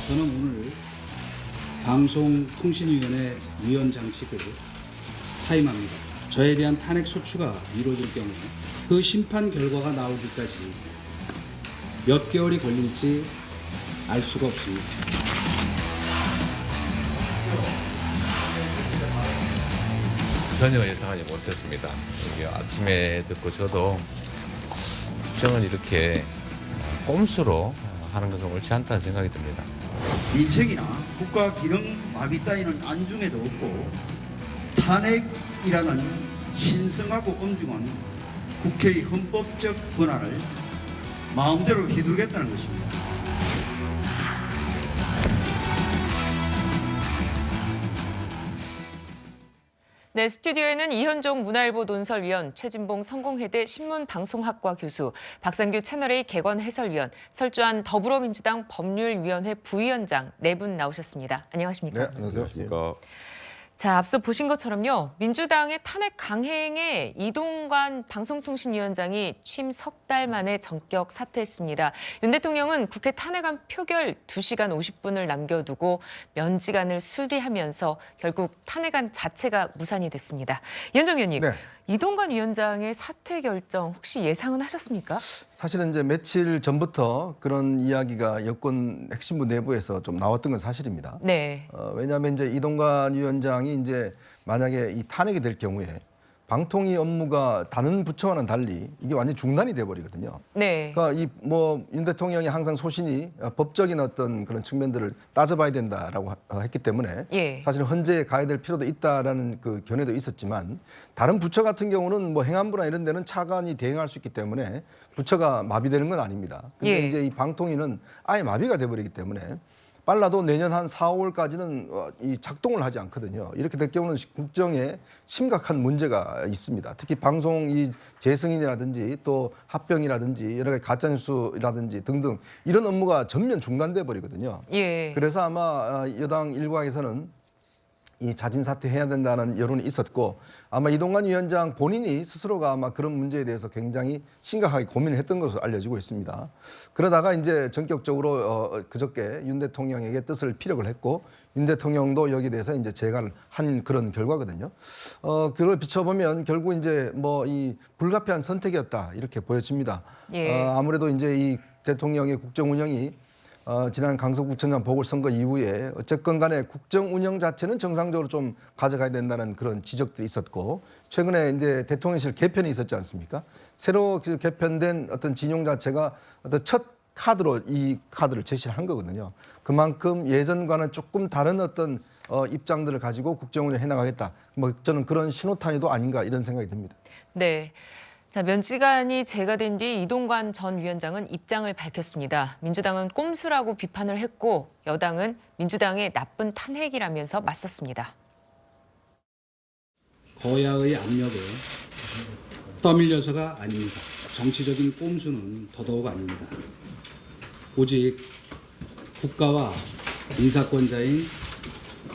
저는 오늘 방송통신위원회 위원장직을 사임합니다. 저에 대한 탄핵 소추가 이루어질 경우 그 심판 결과가 나오기까지 몇 개월이 걸릴지 알 수가 없습니다. 전혀 예상하지 못했습니다. 이게 아침에 듣고 저도 국정을 이렇게 꼼수로 하는 것은 옳지 않다는 생각이 듭니다. 민생이나 국가 기능 마비 따위는 안중에도 없고 탄핵이라는 신성하고 엄중한 국회의 헌법적 권한을 마음대로 휘두르겠다는 것입니다. 네, 스튜디오에는 이현종 문화일보 논설위원, 최진봉 성공회대 신문방송학과 교수, 박상규 채널A 개건 해설위원, 설주한 더불어민주당 법률위원회 부위원장 네 분 나오셨습니다. 안녕하십니까? 네, 안녕하십니까. 자, 앞서 보신 것처럼요. 민주당의 탄핵 강행에 이동관 방송통신위원장이 취임 석 달 만에 전격 사퇴했습니다. 윤 대통령은 국회 탄핵안 표결 2시간 50분을 남겨두고 면지간을 수리하면서 결국 탄핵안 자체가 무산이 됐습니다. 이현정 의원님, 네. 이동관 위원장의 사퇴 결정 혹시 예상은 하셨습니까? 사실은 이제 며칠 전부터 그런 이야기가 여권 핵심부 내부에서 좀 나왔던 건 사실입니다. 네. 왜냐하면 이제 이동관 위원장이 이제 만약에 이 탄핵이 될 경우에 방통위 업무가 다른 부처와는 달리 이게 완전히 중단이 돼버리거든요. 네. 그러니까 이 뭐 윤 대통령이 항상 소신이 법적인 어떤 그런 측면들을 따져봐야 된다라고 했기 때문에 예. 사실 헌재에 가야 될 필요도 있다라는 그 견해도 있었지만 다른 부처 같은 경우는 뭐 행안부나 이런 데는 차관이 대응할 수 있기 때문에 부처가 마비되는 건 아닙니다. 근데 예. 이제 이 방통위는 아예 마비가 돼버리기 때문에 빨라도 내년 한 4, 5월까지는 이 작동을 하지 않거든요. 이렇게 될 경우는 국정에 심각한 문제가 있습니다. 특히 방송 이 재승인이라든지 또 합병이라든지 여러 가지 가짜뉴스라든지 등등 이런 업무가 전면 중단돼 버리거든요. 예. 그래서 아마 여당 일각에서는 이 자진 사퇴해야 된다는 여론이 있었고 아마 이동관 위원장 본인이 스스로가 아마 그런 문제에 대해서 굉장히 심각하게 고민을 했던 것으로 알려지고 있습니다. 그러다가 이제 전격적으로 그저께 윤 대통령에게 뜻을 피력을 했고 윤 대통령도 여기에 대해서 이제 재가를 한 그런 결과거든요. 그걸 비춰보면 결국 이제 뭐 이 불가피한 선택이었다 이렇게 보여집니다. 예. 아무래도 이제 이 대통령의 국정 운영이 지난 강서구청장 보궐선거 이후에 어쨌건 간에 국정 운영 자체는 정상적으로 좀 가져가야 된다는 그런 지적들이 있었고 최근에 이제 대통령실 개편이 있었지 않습니까? 새로 개편된 어떤 진영 자체가 어떤 첫 카드로 이 카드를 제시를 한 거거든요. 그만큼 예전과는 조금 다른 어떤 입장들을 가지고 국정 운영 해나가겠다. 뭐 저는 그런 신호탄이도 아닌가 이런 생각이 듭니다. 네. 자, 면지간이 제거된 뒤 이동관 전 위원장은 입장을 밝혔습니다. 민주당은 꼼수라고 비판을 했고 여당은 민주당의 나쁜 탄핵이라면서 맞섰습니다. 거야의 압력에 떠밀려서가 아닙니다. 정치적인 꼼수는 더더욱 아닙니다. 오직 국가와 인사권자인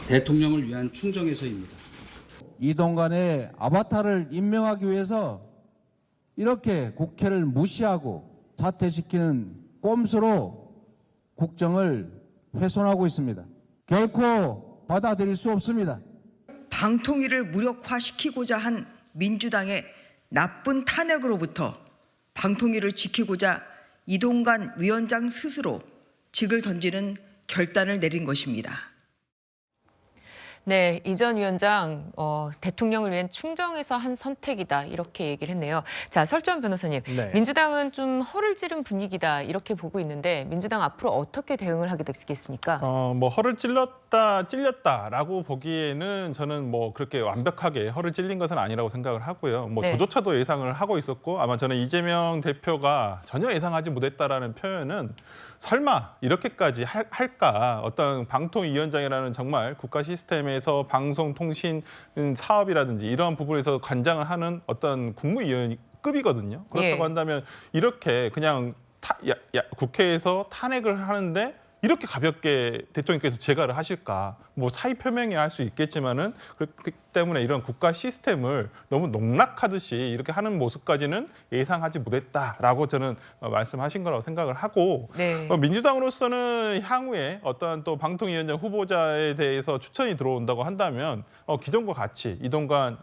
대통령을 위한 충정에서입니다. 이동관의 아바타를 임명하기 위해서 이렇게 국회를 무시하고 사퇴시키는 꼼수로 국정을 훼손하고 있습니다. 결코 받아들일 수 없습니다. 방통위를 무력화시키고자 한 민주당의 나쁜 탄핵으로부터 방통위를 지키고자 이동관 위원장 스스로 직을 던지는 결단을 내린 것입니다. 네, 이 전 위원장 대통령을 위한 충정에서 한 선택이다 이렇게 얘기를 했네요. 자, 설주한 변호사님, 네. 민주당은 좀 허를 찌른 분위기다 이렇게 보고 있는데 민주당 앞으로 어떻게 대응을 하게 되겠습니까? 뭐 허를 찔렸다라고 보기에는 저는 뭐 그렇게 완벽하게 허를 찔린 것은 아니라고 생각을 하고요. 뭐 네. 저조차도 예상을 하고 있었고 아마 저는 이재명 대표가 전혀 예상하지 못했다라는 표현은 설마 이렇게까지 할까? 어떤 방통위원장이라는 정말 국가 시스템에서 방송통신 사업이라든지 이러한 부분에서 관장을 하는 어떤 국무위원급이거든요. 그렇다고 예. 한다면 이렇게 그냥 국회에서 탄핵을 하는데 이렇게 가볍게 대통령께서 재가를 하실까? 뭐 사의 표명이야 할 수 있겠지만은 그렇기 때문에 이런 국가 시스템을 너무 농락하듯이 이렇게 하는 모습까지는 예상하지 못했다라고 저는 말씀하신 거라고 생각을 하고 네. 민주당으로서는 향후에 어떠한 또 방통위원장 후보자에 대해서 추천이 들어온다고 한다면 기존과 같이 이동관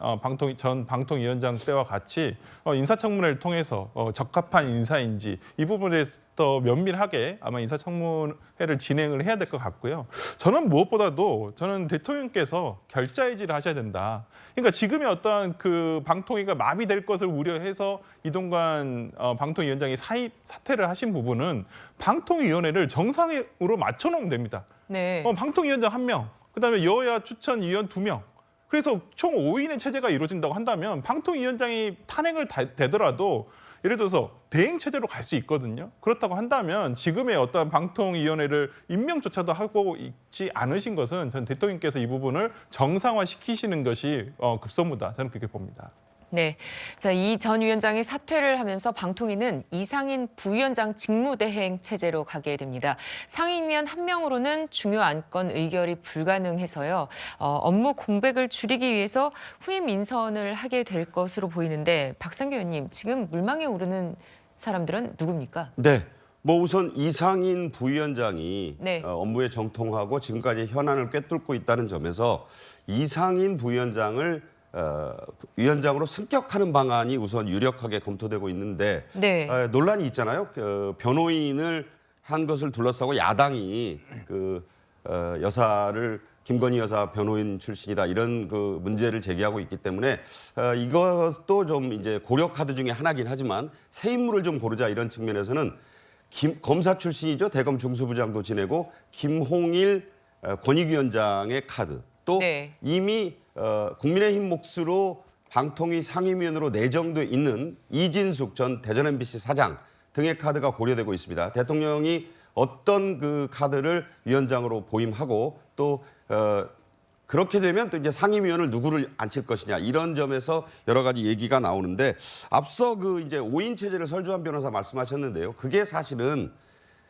전 방통위원장 때와 같이 인사청문회를 통해서 적합한 인사인지 이 부분에 대해서 더 면밀하게 아마 인사청문회를 진행을 해야 될 것 같고요. 저는 무엇보다도 저는 대통령께서 결자해지를 하셔야 된다. 그러니까 지금의 어떠한 그 방통위가 마비될 것을 우려해서 이동관 방통위원장이 사퇴를 하신 부분은 방통위원회를 정상으로 맞춰놓으면 됩니다. 네. 방통위원장 1명, 그다음에 여야 추천위원 2명. 그래서 총 5인의 체제가 이루어진다고 한다면 방통위원장이 탄핵을 되더라도 예를 들어서 대행 체제로 갈 수 있거든요. 그렇다고 한다면 지금의 어떤 방통위원회를 임명조차도 하고 있지 않으신 것은 전 대통령께서 이 부분을 정상화시키시는 것이 급선무다. 저는 그렇게 봅니다. 네. 자, 이 전 위원장이 사퇴를 하면서 방통위는 이상인 부위원장 직무대행 체제로 가게 됩니다. 상임위원 1명으로는 중요 안건 의결이 불가능해서요. 업무 공백을 줄이기 위해서 후임 인선을 하게 될 것으로 보이는데 박상규 의원님, 지금 물망에 오르는 사람들은 누굽니까? 네. 뭐 우선 이상인 부위원장이 네. 업무에 정통하고 지금까지 현안을 꿰뚫고 있다는 점에서 이상인 부위원장을 위원장으로 승격하는 방안이 우선 유력하게 검토되고 있는데 네. 논란이 있잖아요. 변호인을 한 것을 둘러싸고 야당이 여사를 김건희 여사 변호인 출신이다 이런 그 문제를 제기하고 있기 때문에 이것도 좀 이제 고려 카드 중에 하나긴 하지만 새 인물을 좀 고르자 이런 측면에서는 검사 출신이죠. 대검 중수부장도 지내고 김홍일 권익위원장의 카드 또 네. 이미 국민의힘 몫으로 방통위 상임위원으로 내정돼 있는 이진숙 전 대전 MBC 사장 등의 카드가 고려되고 있습니다. 대통령이 어떤 그 카드를 위원장으로 보임하고 또 그렇게 되면 또 이제 상임위원을 누구를 앉힐 것이냐 이런 점에서 여러 가지 얘기가 나오는데 앞서 그 이제 5인 체제를 설주한 변호사 말씀하셨는데요. 그게 사실은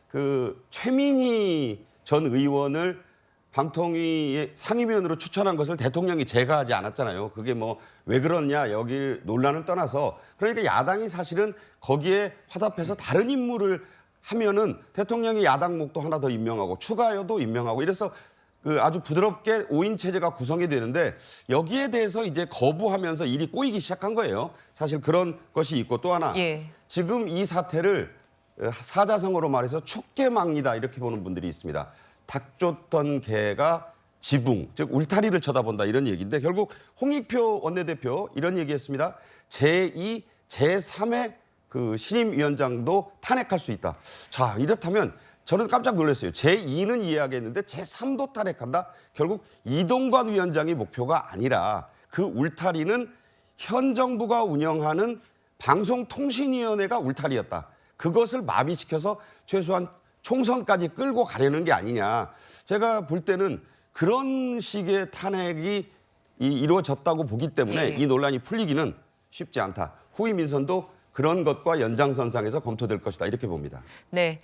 그 최민희 전 의원을 방통위의 상임위원으로 추천한 것을 대통령이 제거하지 않았잖아요. 그게 뭐 왜 그러냐 여기 논란을 떠나서 그러니까 야당이 사실은 거기에 화답해서 다른 인물을 하면은 대통령이 야당 목도 하나 더 임명하고 추가여도 임명하고 이래서 그 아주 부드럽게 5인 체제가 구성이 되는데 여기에 대해서 이제 거부하면서 일이 꼬이기 시작한 거예요. 사실 그런 것이 있고 또 하나 예. 지금 이 사태를 사자성어로 말해서 축개망이다 이렇게 보는 분들이 있습니다. 닭 쫓던 개가 지붕, 즉 울타리를 쳐다본다 이런 얘기인데 결국 홍익표 원내대표 이런 얘기했습니다. 제2, 제3의 그 신임위원장도 탄핵할 수 있다. 자, 이렇다면 저는 깜짝 놀랐어요. 제2는 이해하겠는데 제3도 탄핵한다? 결국 이동관 위원장이 목표가 아니라 그 울타리는 현 정부가 운영하는 방송통신위원회가 울타리였다. 그것을 마비시켜서 최소한 총선까지 끌고 가려는 게 아니냐. 제가 볼 때는 그런 식의 탄핵이 이루어졌다고 보기 때문에 네. 이 논란이 풀리기는 쉽지 않다. 후임 인선도 그런 것과 연장선상에서 검토될 것이다. 이렇게 봅니다. 네.